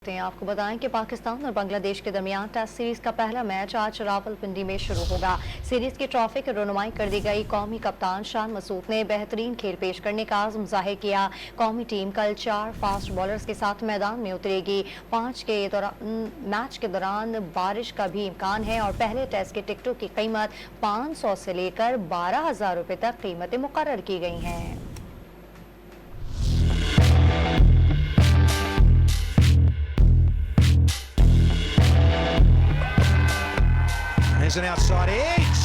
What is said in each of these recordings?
आपको बताएं कि पाकिस्तान और बांग्लादेश के दरमियान टेस्ट सीरीज का पहला मैच आज रावलपिंडी में शुरू होगा। सीरीज की ट्रॉफी की रनुमाई कर दी गई। कौमी कप्तान शान मसूद ने बेहतरीन खेल पेश करने का आज़म जाहिर किया। कौमी टीम कल 4 फास्ट बॉलर्स के साथ मैदान में उतरेगी। मैच के दौरान बारिश का भी इम्कान है और पहले टेस्ट के टिकटों की कीमत 500 से लेकर 12,000 रुपये तक कीमतें मुकर्रर की गई हैं। There's an outside edge.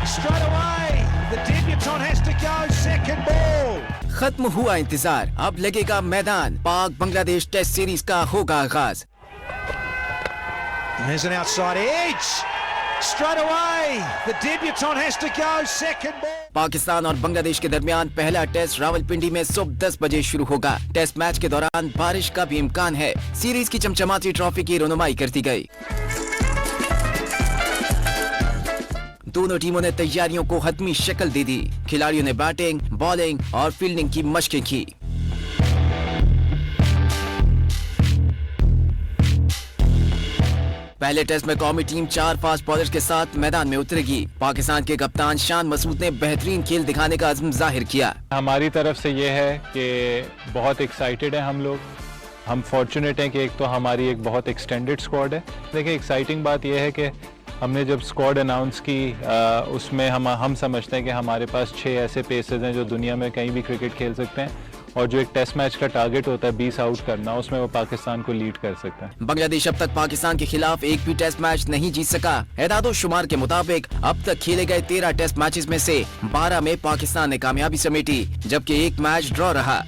Straight away, the debutant has to go. Second ball. खत्म हुआ इंतजार, अब लगेगा मैदान। पाक बांग्लादेश टेस्ट सीरीज का होगा आगाज। There's an outside edge. Straight away, the debutant has to go. Second ball. Pakistan और बांग्लादेश के दरमियान पहला टेस्ट रावलपिंडी में सुबह 10 बजे शुरू होगा। टेस्ट मैच के दौरान बारिश का भी इम्कान है। सीरीज की चमचमाती ट्रॉफी की रनुमाई कर दी गई। दोनों टीमों ने तैयारियों को हतमी शक्ल दे दी। खिलाड़ियों ने बैटिंग, बॉलिंग और फील्डिंग की मशकें की। पहले टेस्ट में कौमी टीम 4 फास्ट बॉलर्स के साथ मैदान में उतरेगी। पाकिस्तान के कप्तान शान मसूद ने बेहतरीन खेल दिखाने का अज़्म जाहिर किया। हमारी तरफ से ये है कि बहुत एक्साइटेड है हम लोग। हम फॉर्चुनेट हैं कि एक तो हमारी एक बहुत एक्सटेंडेड स्क्वाड है। देखिए, एक्साइटिंग बात यह है कि हमने जब स्क्वाड अनाउंस की उसमें हम समझते हैं कि हमारे पास 6 ऐसे पेसर्स हैं जो दुनिया में कहीं भी क्रिकेट खेल सकते हैं और जो एक टेस्ट मैच का टारगेट होता है 20 आउट करना, उसमें वो पाकिस्तान को लीड कर सकता है। बांग्लादेश अब तक पाकिस्तान के खिलाफ एक भी टेस्ट मैच नहीं जीत सका। एदादो शुमार के मुताबिक अब तक खेले गए 13 टेस्ट मैचेस में से 12 में पाकिस्तान ने कामयाबी समेटी, जबकि एक मैच ड्रॉ रहा।